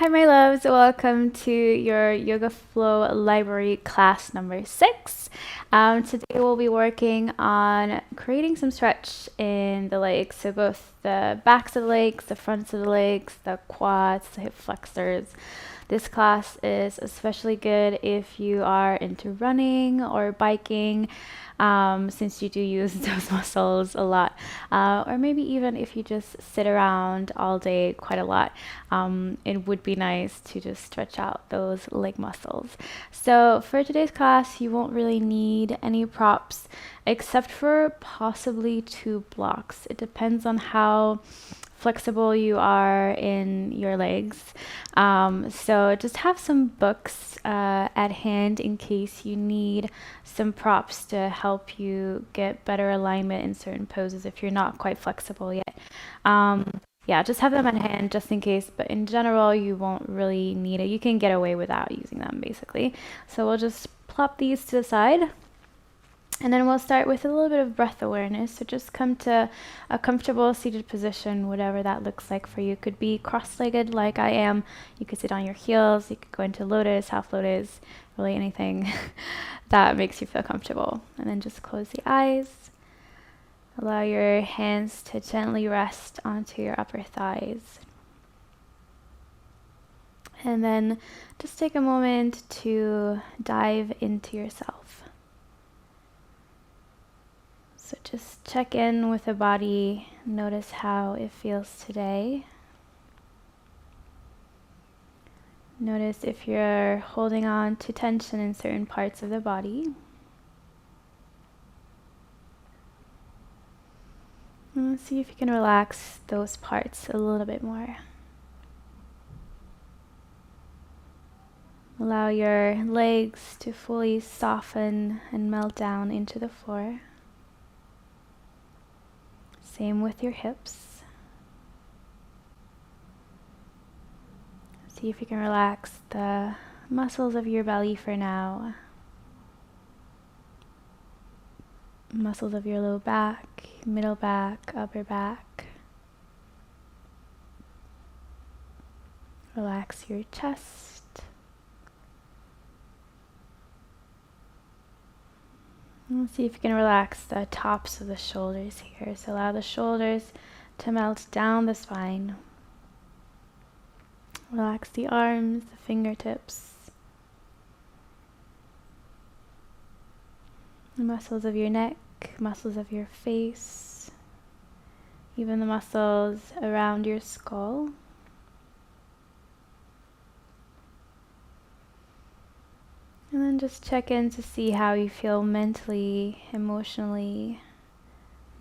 Hi, my loves. Welcome to your Yoga Flow Library class number 6. Today we'll be working on creating some stretch in the legs. So both the backs of the legs, the fronts of the legs, the quads, the hip flexors. This class is especially good if you are into running or biking, since you do use those muscles a lot, or maybe even if you just sit around all day quite a lot. It would be nice to just stretch out those leg muscles. So for today's class, you won't really need any props except for possibly 2 blocks. It depends on how flexible you are in your legs. So just have some books at hand in case you need some props to help you get better alignment in certain poses if you're not quite flexible yet. Yeah, just have them at hand just in case, but in general, you won't really need it. You can get away without using them, basically. So we'll just plop these to the side. And then we'll start with a little bit of breath awareness. So just come to a comfortable seated position, whatever that looks like for you. It could be cross-legged like I am. You could sit on your heels. You could go into lotus, half lotus, really anything that makes you feel comfortable. And then just close the eyes. Allow your hands to gently rest onto your upper thighs. And then just take a moment to dive into yourself. So just check in with the body, notice how it feels today. Notice if you're holding on to tension in certain parts of the body. And see if you can relax those parts a little bit more. Allow your legs to fully soften and melt down into the floor. Same with your hips. See if you can relax the muscles of your belly for now. Muscles of your low back, middle back, upper back. Relax your chest. And see if you can relax the tops of the shoulders here. So allow the shoulders to melt down the spine. Relax the arms, the fingertips. The muscles of your neck, muscles of your face, even the muscles around your skull. And then just check in to see how you feel mentally, emotionally.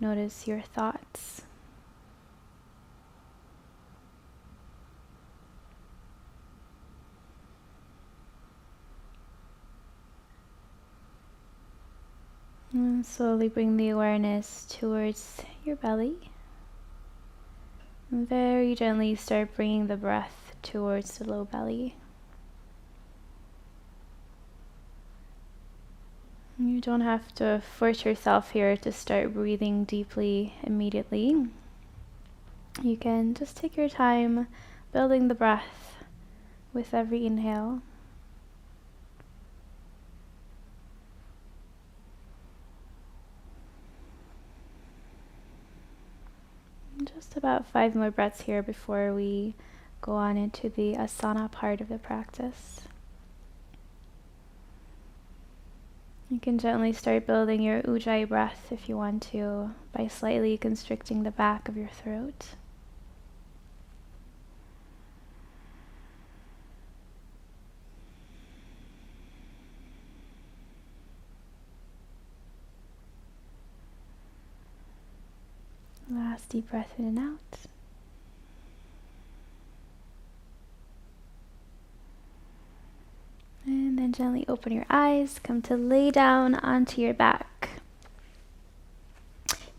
Notice your thoughts. And slowly bring the awareness towards your belly. And very gently start bringing the breath towards the low belly. You don't have to force yourself here to start breathing deeply immediately. You can just take your time building the breath with every inhale. Just about 5 more breaths here before we go on into the asana part of the practice. You can gently start building your ujjayi breath if you want to by slightly constricting the back of your throat. Last deep breath in and out. And then gently open your eyes, come to lay down onto your back.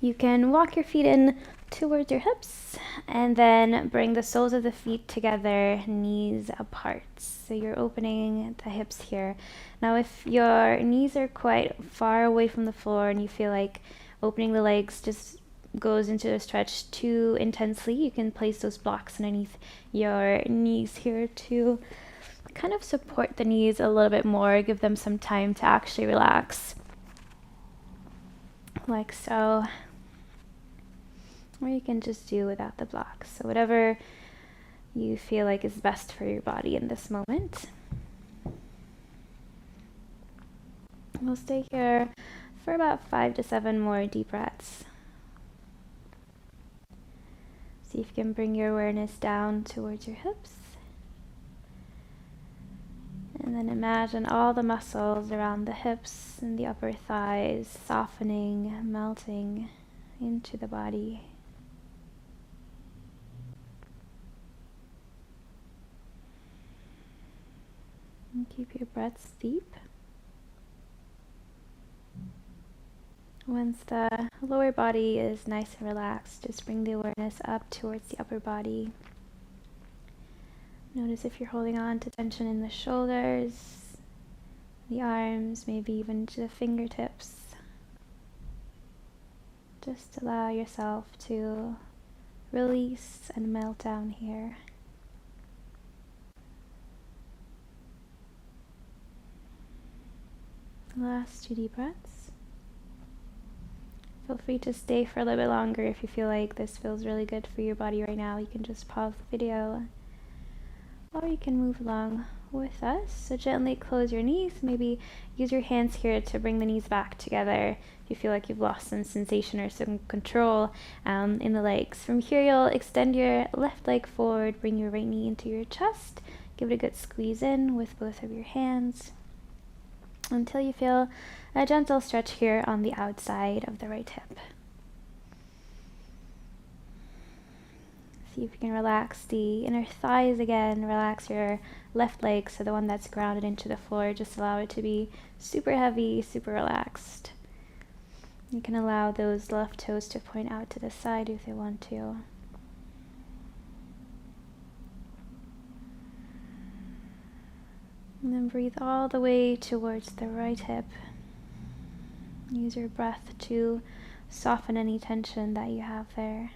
You can walk your feet in towards your hips and then bring the soles of the feet together, knees apart. So you're opening the hips here. Now if your knees are quite far away from the floor and you feel like opening the legs just goes into the stretch too intensely, you can place those blocks underneath your knees here to kind of support the knees a little bit more, give them some time to actually relax, like so. Or you can just do without the blocks. So whatever you feel like is best for your body in this moment. We'll stay here for about 5 to 7 more deep breaths. See if you can bring your awareness down towards your hips. And then imagine all the muscles around the hips and the upper thighs softening, melting into the body. And keep your breaths deep. Once the lower body is nice and relaxed, just bring the awareness up towards the upper body. Notice if you're holding on to tension in the shoulders, the arms, maybe even to the fingertips. Just allow yourself to release and melt down here. Last 2 deep breaths. Feel free to stay for a little bit longer if you feel like this feels really good for your body right now. You can just pause the video, or you can move along with us. So gently close your knees. Maybe use your hands here to bring the knees back together if you feel like you've lost some sensation or some control in the legs. From here, you'll extend your left leg forward, bring your right knee into your chest, give it a good squeeze in with both of your hands, until you feel a gentle stretch here on the outside of the right hip. See if you can relax the inner thighs again. Relax your left leg, so the one that's grounded into the floor. Just allow it to be super heavy, super relaxed. You can allow those left toes to point out to the side if they want to. And then breathe all the way towards the right hip. Use your breath to soften any tension that you have there.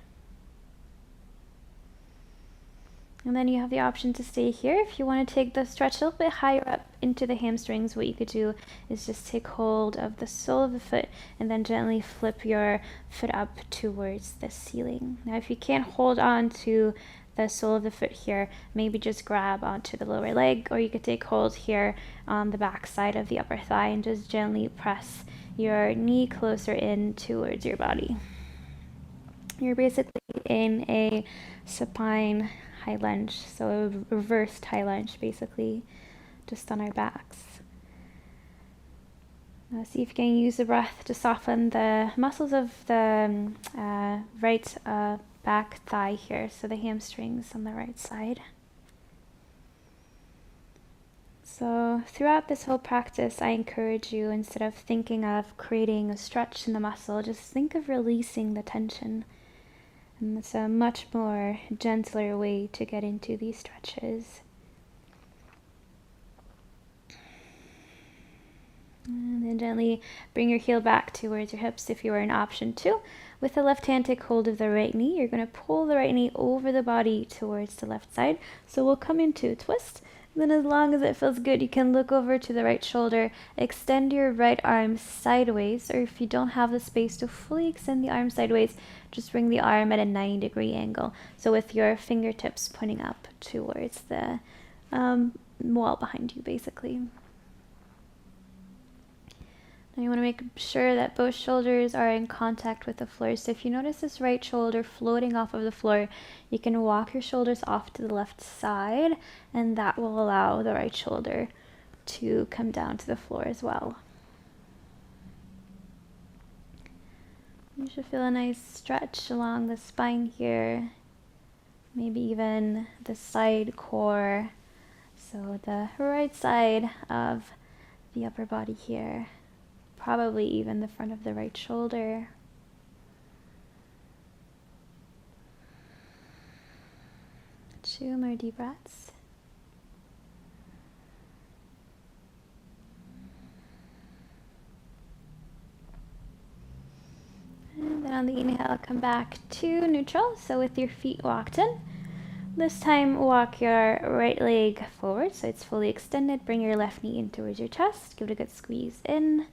And then you have the option to stay here. If you want to take the stretch a little bit higher up into the hamstrings, what you could do is just take hold of the sole of the foot and then gently flip your foot up towards the ceiling. Now, if you can't hold on to the sole of the foot here, maybe just grab onto the lower leg, or you could take hold here on the back side of the upper thigh and just gently press your knee closer in towards your body. You're basically in a supine high lunge, so a reversed high lunge, basically, just on our backs. Now see if you can use the breath to soften the muscles of the right back thigh here, so the hamstrings on the right side. So throughout this whole practice, I encourage you, instead of thinking of creating a stretch in the muscle, just think of releasing the tension. And it's a much more gentler way to get into these stretches. And then gently bring your heel back towards your hips if you were an option to. With the left hand, take hold of the right knee. You're going to pull the right knee over the body towards the left side. So we'll come into a twist. And then as long as it feels good, you can look over to the right shoulder, extend your right arm sideways, or if you don't have the space to fully extend the arm sideways, just bring the arm at a 90-degree angle. So with your fingertips pointing up towards the wall behind you, basically. Now you want to make sure that both shoulders are in contact with the floor. So if you notice this right shoulder floating off of the floor, you can walk your shoulders off to the left side, and that will allow the right shoulder to come down to the floor as well. You should feel a nice stretch along the spine here, maybe even the side core, so the right side of the upper body here. Probably even the front of the right shoulder. Two more deep breaths. And then On the inhale, come back to neutral. So with your feet walked in, this time walk your right leg forward so it's fully extended. Bring your left knee in towards your chest. Give it a good squeeze in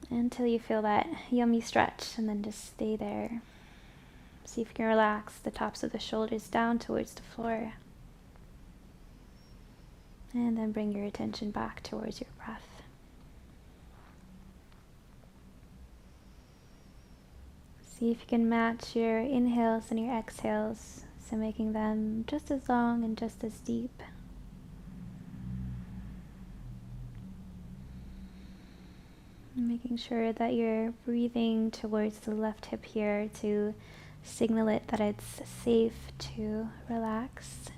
until you feel that yummy stretch, and then just stay there. See if you can relax the tops of the shoulders down towards the floor. And then bring your attention back towards your breath. See if you can match your inhales and your exhales, so making them just as long and just as deep. And making sure that you're breathing towards the left hip here to signal it that it's safe to relax.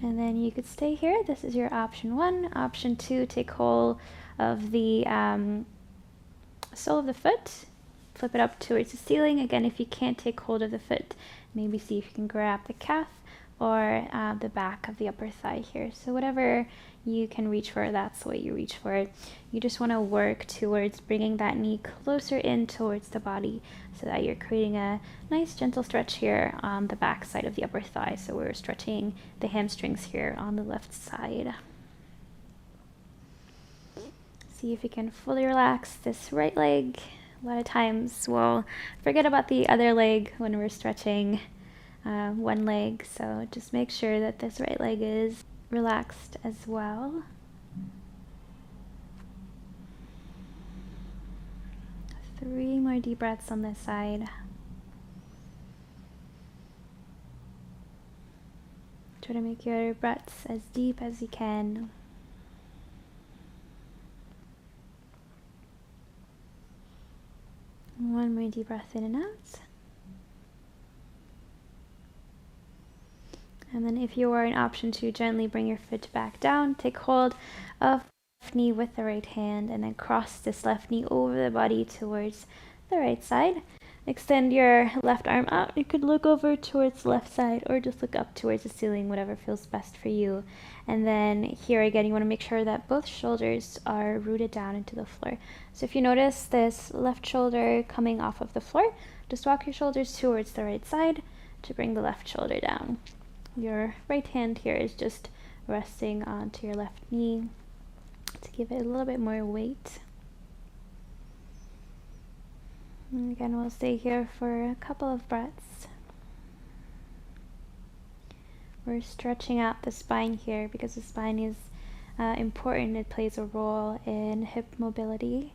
And then you could stay here. This is your option 1. Option 2, take hold of the sole of the foot. Flip it up towards the ceiling. Again, if you can't take hold of the foot, maybe see if you can grab the calf or the back of the upper thigh here. So whatever you can reach for, that's what you reach for. You just want to work towards bringing that knee closer in towards the body so that you're creating a nice gentle stretch here on the back side of the upper thigh. So we're stretching the hamstrings here on the left side. See if you can fully relax this right leg. A lot of times we'll forget about the other leg when we're stretching one leg, so just make sure that this right leg is relaxed as well. Three more deep breaths on this side. Try to make your breaths as deep as you can. One more deep breath in and out. And then if you are an option to gently bring your foot back down, take hold of the left knee with the right hand and then cross this left knee over the body towards the right side. Extend your left arm out. You could look over towards the left side or just look up towards the ceiling, whatever feels best for you. And then here again, you want to make sure that both shoulders are rooted down into the floor. So if you notice this left shoulder coming off of the floor, just walk your shoulders towards the right side to bring the left shoulder down. Your right hand here is just resting onto your left knee to give it a little bit more weight. And again, we'll stay here for a couple of breaths. We're stretching out the spine here because the spine is important. It plays a role in hip mobility.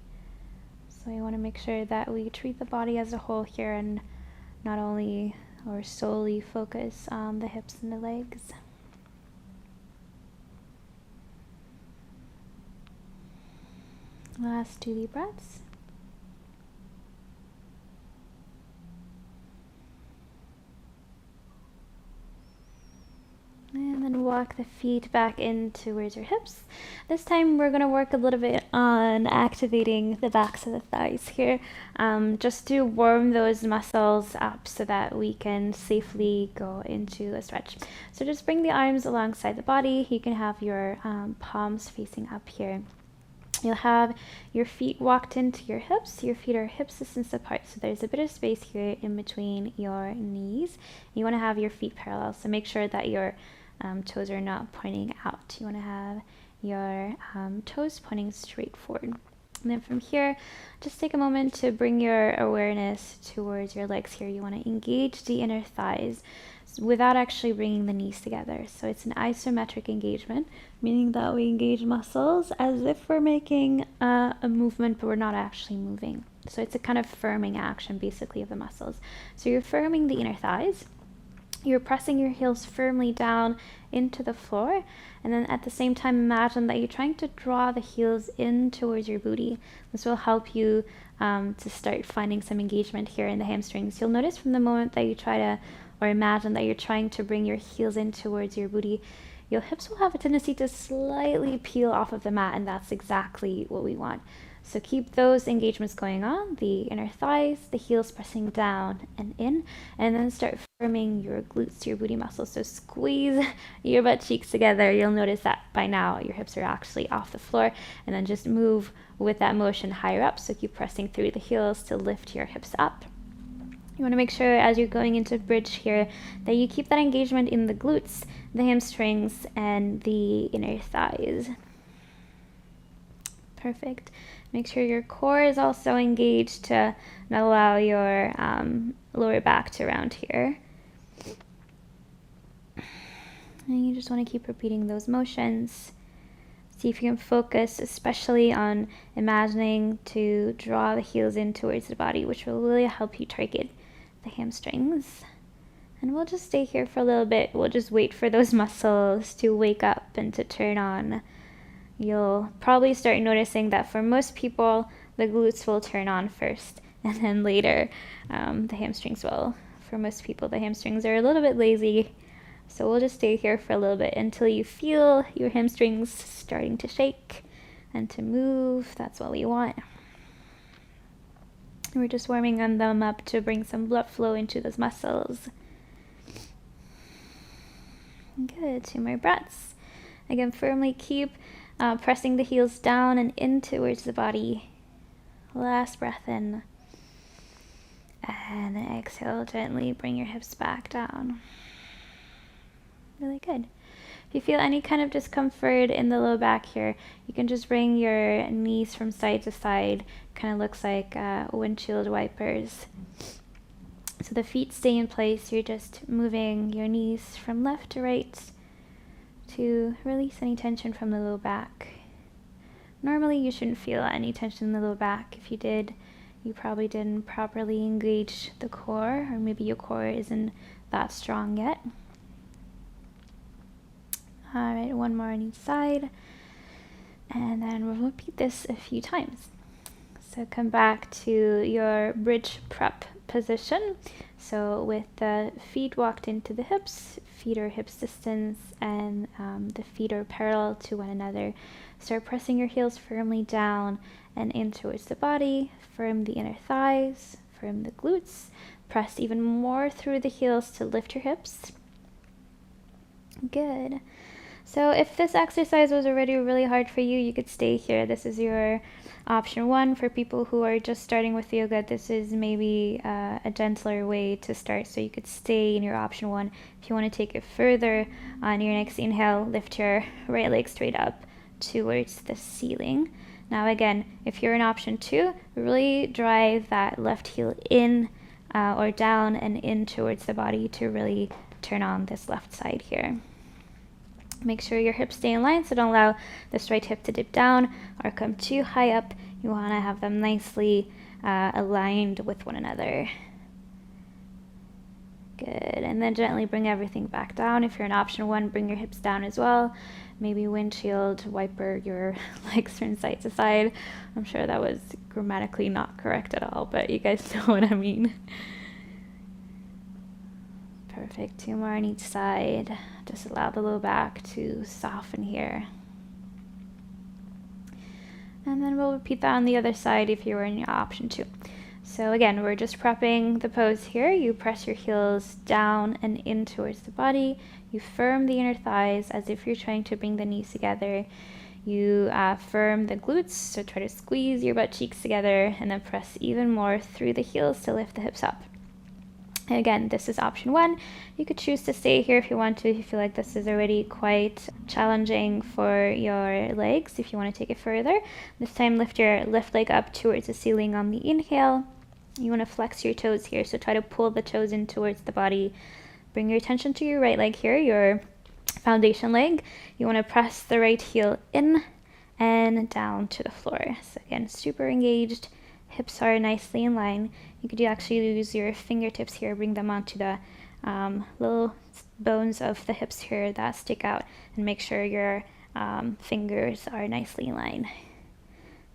So we want to make sure that we treat the body as a whole here and not only or solely focus on the hips and the legs. Last 2 deep breaths. And then walk the feet back in towards your hips. This time we're going to work a little bit on activating the backs of the thighs here, just to warm those muscles up so that we can safely go into a stretch. So just bring the arms alongside the body. You can have your palms facing up here. You'll have your feet walked into your hips. Your feet are hip distance apart, so there's a bit of space here in between your knees. You want to have your feet parallel, so make sure that your toes are not pointing out. You want to have your toes pointing straight forward. And then from here, just take a moment to bring your awareness towards your legs here. You want to engage the inner thighs without actually bringing the knees together. So it's an isometric engagement, meaning that we engage muscles as if we're making a movement, but we're not actually moving. So it's a kind of firming action, basically, of the muscles. So you're firming the inner thighs. You're pressing your heels firmly down into the floor, and then at the same time imagine that you're trying to draw the heels in towards your booty. This will help you to start finding some engagement here in the hamstrings. You'll notice from the moment that you try to, or imagine that you're trying to bring your heels in towards your booty, your hips will have a tendency to slightly peel off of the mat, and that's exactly what we want. So keep those engagements going on, the inner thighs, the heels pressing down and in, and then start firming your glutes, your booty muscles. So squeeze your butt cheeks together. You'll notice that by now your hips are actually off the floor, and then just move with that motion higher up. So keep pressing through the heels to lift your hips up. You want to make sure as you're going into bridge here that you keep that engagement in the glutes, the hamstrings, and the inner thighs. Perfect. Make sure your core is also engaged to not allow your lower back to round here. And you just want to keep repeating those motions. See if you can focus especially on imagining to draw the heels in towards the body, which will really help you target the hamstrings. And we'll just stay here for a little bit. We'll just wait for those muscles to wake up and to turn on. You'll probably start noticing that for most people, the glutes will turn on first, and then later the hamstrings will. For most people, the hamstrings are a little bit lazy. So we'll just stay here for a little bit until you feel your hamstrings starting to shake and to move. That's what we want. We're just warming them up to bring some blood flow into those muscles. Good, 2 more breaths. Again, firmly keep pressing the heels down and in towards the body. Last breath in. And then exhale, gently bring your hips back down. Really good. If you feel any kind of discomfort in the low back here, you can just bring your knees from side to side. Kind of looks like windshield wipers. So the feet stay in place. You're just moving your knees from left to right to release any tension from the low back. Normally you shouldn't feel any tension in the low back. If you did, you probably didn't properly engage the core, or maybe your core isn't that strong yet. All right, 1 more on each side, and then we'll repeat this a few times. So come back to your bridge prep position. So with the feet walked into the hips, feet are hips distance, and the feet are parallel to one another. Start pressing your heels firmly down and in towards the body. Firm the inner thighs, firm the glutes. Press even more through the heels to lift your hips. Good. So if this exercise was already really hard for you, you could stay here. This is your option 1. For people who are just starting with yoga, this is maybe a gentler way to start. So you could stay in your option 1. If you want to take it further, on your next inhale, lift your right leg straight up towards the ceiling. Now again, if you're in option 2, really drive that left heel in or down and in towards the body to really turn on this left side here. Make sure your hips stay in line, so don't allow this right hip to dip down or come too high up. You want to have them nicely aligned with one another. Good, and then gently bring everything back down. If you're in option 1, bring your hips down as well. Maybe windshield wiper your legs from side to side. I'm sure that was grammatically not correct at all, but you guys know what I mean. Perfect, 2 more on each side. Just allow the low back to soften here. And then we'll repeat that on the other side if you were in your option 2. So again, we're just prepping the pose here. You press your heels down and in towards the body. You firm the inner thighs as if you're trying to bring the knees together. You firm the glutes, so try to squeeze your butt cheeks together and then press even more through the heels to lift the hips up. And again, this is option 1. You could choose to stay here if you want to, if you feel like this is already quite challenging for your legs. If you want to take it further, this time lift your left leg up towards the ceiling on the inhale. You want to flex your toes here, so try to pull the toes in towards the body. Bring your attention to your right leg here, your foundation leg. You want to press the right heel in and down to the floor. So again, super engaged. Hips are nicely in line. You could actually use your fingertips here, bring them onto the little bones of the hips here that stick out, and make sure your fingers are nicely in line.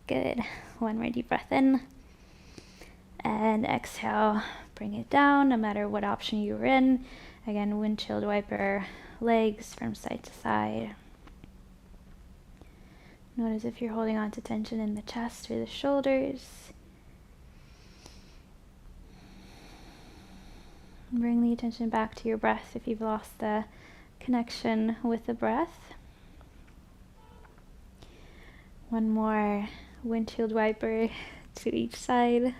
Good. 1 more deep breath in. And exhale, bring it down, no matter what option you're in. Again, windshield wiper, legs from side to side. Notice if you're holding on to tension in the chest or the shoulders. Bring the attention back to your breath if you've lost the connection with the breath. One more windshield wiper to each side.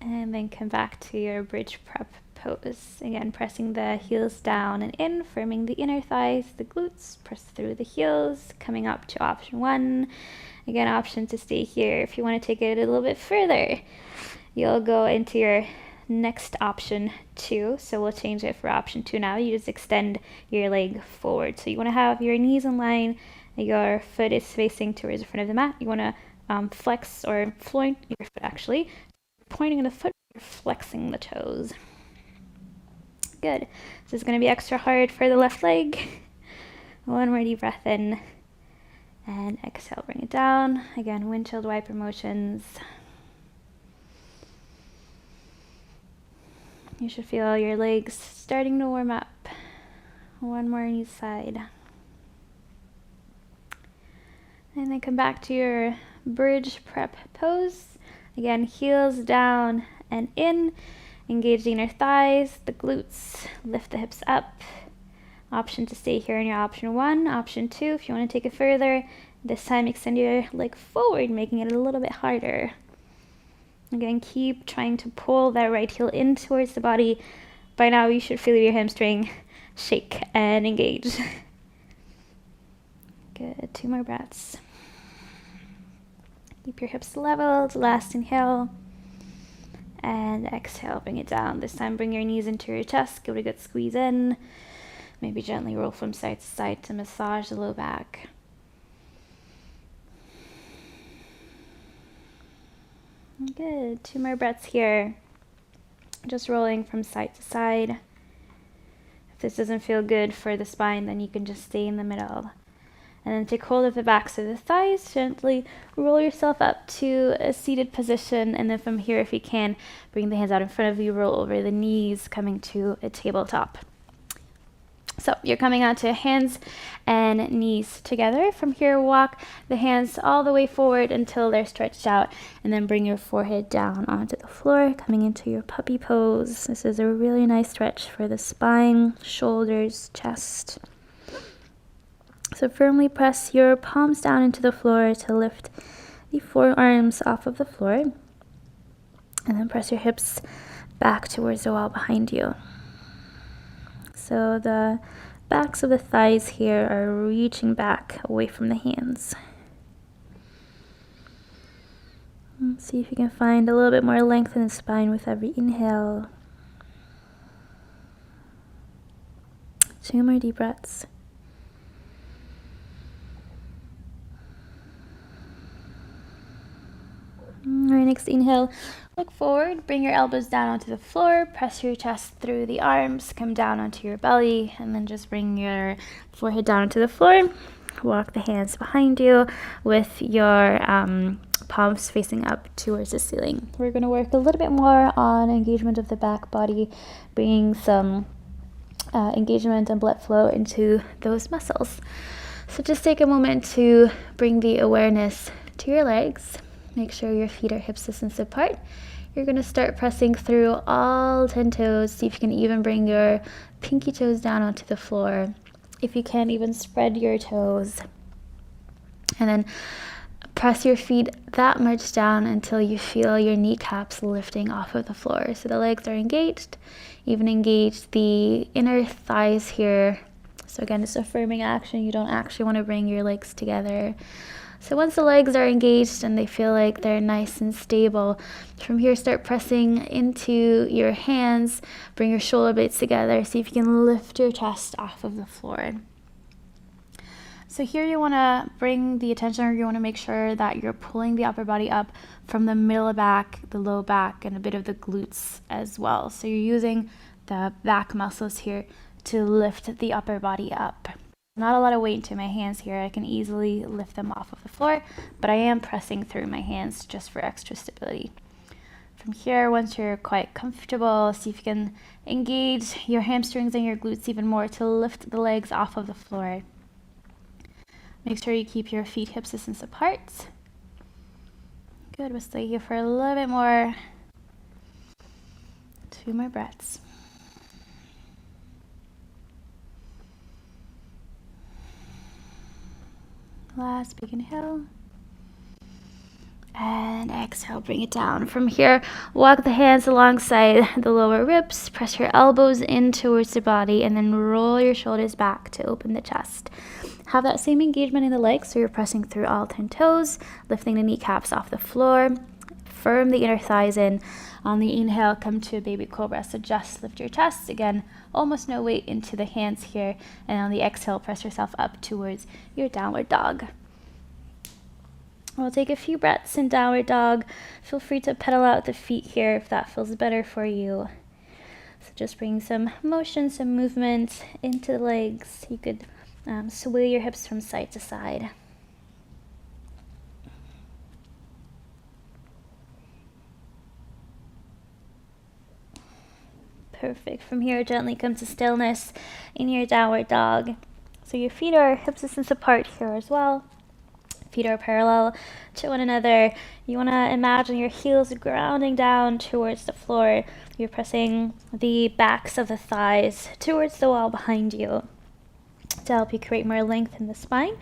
And then come back to your bridge prep pose. Again, pressing the heels down and in, firming the inner thighs, the glutes, press through the heels, coming up to option 1. Again, option to stay here. If you want to take it a little bit further, you'll go into your next option 2. So we'll change it for option 2 now. You just extend your leg forward. So you want to have your knees in line, your foot is facing towards the front of the mat. You want to flex or floint your foot actually. Pointing in the foot, you're flexing the toes. Good. This is going to be extra hard for the left leg. One more deep breath in. And exhale, bring it down. Again, windshield wiper motions. You should feel your legs starting to warm up. One more on each side. And then come back to your bridge prep pose. Again, heels down and in. Engage the inner thighs, the glutes, lift the hips up. Option to stay here in your option 1. Option 2, if you want to take it further, this time extend your leg forward, making it a little bit harder. Again, keep trying to pull that right heel in towards the body. By now, you should feel your hamstring shake and engage. Good, 2 more breaths. Keep your hips leveled. Last inhale. And exhale, bring it down. This time, bring your knees into your chest. Give it a good squeeze in. Maybe gently roll from side to side to massage the low back. Good. 2 more breaths here. Just rolling from side to side. If this doesn't feel good for the spine, then you can just stay in the middle. And then take hold of the backs of the thighs. Gently roll yourself up to a seated position. And then from here, if you can, bring the hands out in front of you. Roll over the knees, coming to a tabletop. So you're coming onto hands and knees together. From here, walk the hands all the way forward until they're stretched out. And then bring your forehead down onto the floor, coming into your puppy pose. This is a really nice stretch for the spine, shoulders, chest. So firmly press your palms down into the floor to lift the forearms off of the floor. And then press your hips back towards the wall behind you. So the backs of the thighs here are reaching back away from the hands. And see if you can find a little bit more length in the spine with every inhale. 2 more deep breaths. All right, next inhale, look forward, bring your elbows down onto the floor, press your chest through the arms, come down onto your belly, and then just bring your forehead down onto the floor. Walk the hands behind you with your palms facing up towards the ceiling. We're going to work a little bit more on engagement of the back body, bringing some engagement and blood flow into those muscles. So just take a moment to bring the awareness to your legs. Make sure your feet are hip distance apart. You're going to start pressing through all 10 toes. See if you can even bring your pinky toes down onto the floor. If you can, even spread your toes. And then press your feet that much down until you feel your kneecaps lifting off of the floor. So the legs are engaged. Even engage the inner thighs here. So again, it's a affirming action. You don't actually want to bring your legs together. So once the legs are engaged and they feel like they're nice and stable, from here start pressing into your hands, bring your shoulder blades together, see if you can lift your chest off of the floor. So here you want to bring the attention, or you want to make sure that you're pulling the upper body up from the middle of back, the low back, and a bit of the glutes as well. So you're using the back muscles here to lift the upper body up. Not a lot of weight into my hands here. I can easily lift them off of the floor, but I am pressing through my hands just for extra stability. From here, once you're quite comfortable, see if you can engage your hamstrings and your glutes even more to lift the legs off of the floor. Make sure you keep your feet hip distance apart. Good, we'll stay here for a little bit more. 2 more breaths. Last big inhale. And exhale, bring it down. From here, walk the hands alongside the lower ribs, press your elbows in towards the body, and then roll your shoulders back to open the chest. Have that same engagement in the legs, so you're pressing through all 10 toes, lifting the kneecaps off the floor, firm the inner thighs in. On the inhale, come to a baby cobra, so just lift your chest. Again, almost no weight into the hands here, and on the exhale, press yourself up towards your downward dog. We'll take a few breaths in downward dog. Feel free to pedal out the feet here if that feels better for you. So just bring some motion, some movement into the legs. You could sway your hips from side to side. Perfect. From here, gently come to stillness in your downward dog. So your feet are hip distance apart here as well. Feet are parallel to one another. You want to imagine your heels grounding down towards the floor. You're pressing the backs of the thighs towards the wall behind you to help you create more length in the spine.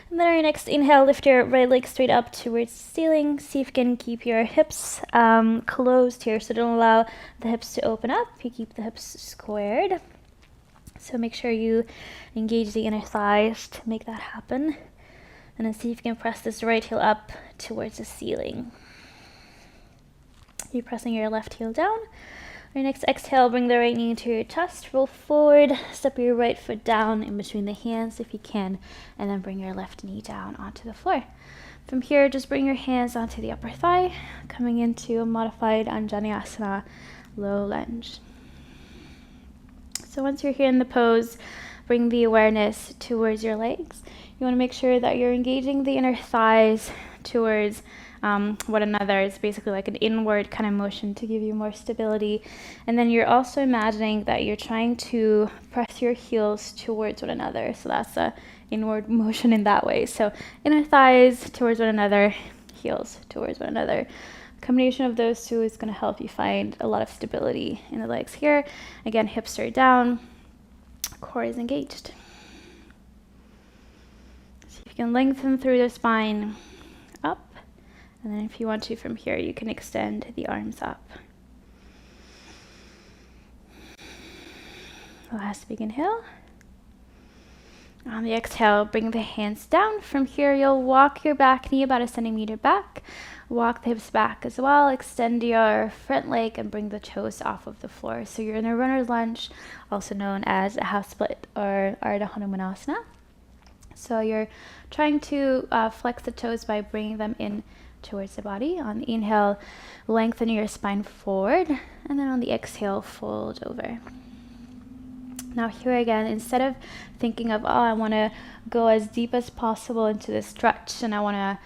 And then our next inhale, lift your right leg straight up towards the ceiling. See if you can keep your hips closed here, so don't allow the hips to open up. You keep the hips squared. So make sure you engage the inner thighs to make that happen. And then see if you can press this right heel up towards the ceiling. You're pressing your left heel down. Your next exhale, bring the right knee into your chest, roll forward, step your right foot down in between the hands if you can, and then bring your left knee down onto the floor. From here, just bring your hands onto the upper thigh, coming into a modified Anjaneyasana low lunge. So once you're here in the pose, bring the awareness towards your legs. You want to make sure that you're engaging the inner thighs towards one another. It's basically like an inward kind of motion to give you more stability. And then you're also imagining that you're trying to press your heels towards one another. So that's a inward motion in that way. So inner thighs towards one another, heels towards one another. Combination of those two is going to help you find a lot of stability in the legs here. Again, hips straight down, core is engaged. So you can lengthen through the spine up. And then if you want to, from here, you can extend the arms up. Last big inhale. On the exhale, bring the hands down. From here, you'll walk your back knee about 1 centimeter back. Walk the hips back as well. Extend your front leg and bring the toes off of the floor. So you're in a runner's lunge, also known as a half split or Ardha Hanumanasana. So you're trying to flex the toes by bringing them in towards the body. On the inhale, lengthen your spine forward, and then on the exhale, fold over. Now here again, instead of thinking of, I want to go as deep as possible into this stretch and I want to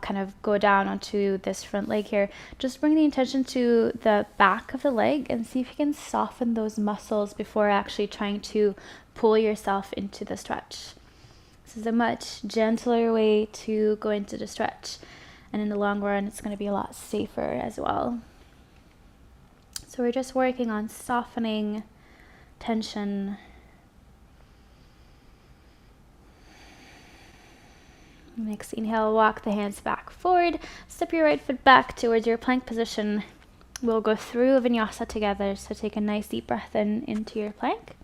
kind of go down onto this front leg here, just bring the intention to the back of the leg and see if you can soften those muscles before actually trying to pull yourself into the stretch. This is a much gentler way to go into the stretch. And in the long run, it's going to be a lot safer as well. So we're just working on softening tension. Next inhale, walk the hands back forward. Step your right foot back towards your plank position. We'll go through vinyasa together. So take a nice deep breath in into your plank.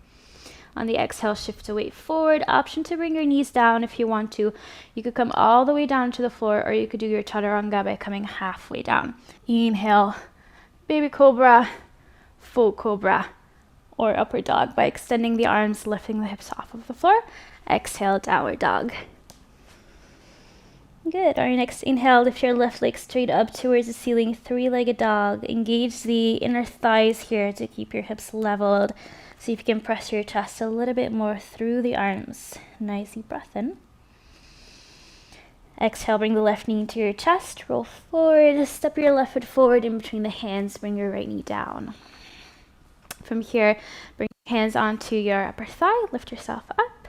On the exhale, shift the weight forward. Option to bring your knees down if you want to. You could come all the way down to the floor, or you could do your chaturanga by coming halfway down. Inhale, baby cobra, full cobra, or upper dog by extending the arms, lifting the hips off of the floor. Exhale, downward dog. Good. On your next inhale, lift your left leg straight up towards the ceiling, three-legged dog. Engage the inner thighs here to keep your hips leveled. See if you can press your chest a little bit more through the arms. Nice deep breath in. Exhale, bring the left knee to your chest. Roll forward. Step your left foot forward in between the hands. Bring your right knee down. From here, bring your hands onto your upper thigh. Lift yourself up.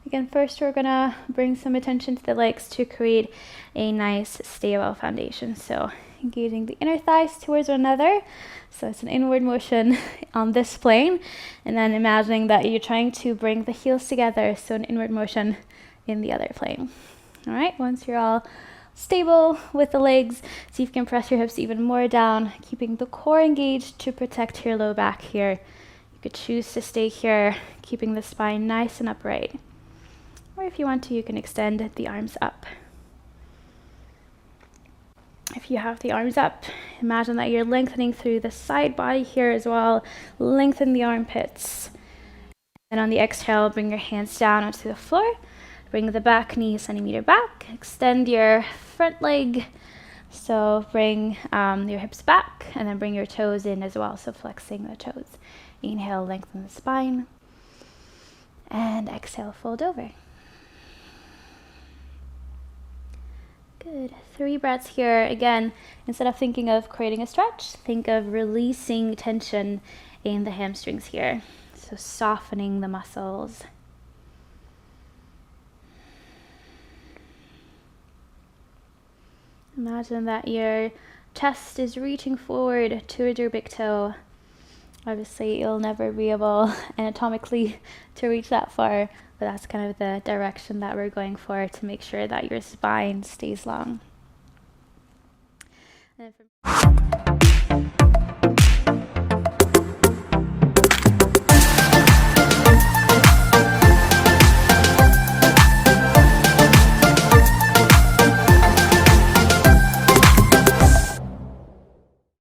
Again, first we're gonna bring some attention to the legs to create a nice stable foundation. So engaging the inner thighs towards one another. So it's an inward motion on this plane, and then imagining that you're trying to bring the heels together, so an inward motion in the other plane. All right, once you're all stable with the legs, see if you can press your hips even more down, keeping the core engaged to protect your low back here. You could choose to stay here, keeping the spine nice and upright. Or if you want to, you can extend the arms up. If you have the arms up, imagine that you're lengthening through the side body here as well. Lengthen the armpits. And on the exhale, bring your hands down onto the floor. Bring the back knee a centimeter back. Extend your front leg. So bring your hips back, and then bring your toes in as well. So flexing the toes. Inhale, lengthen the spine. And exhale, fold over. Good. 3 breaths here. Again, instead of thinking of creating a stretch, think of releasing tension in the hamstrings here. So softening the muscles. Imagine that your chest is reaching forward towards your big toe. Obviously, you'll never be able anatomically to reach that far, but that's kind of the direction that we're going for to make sure that your spine stays long. And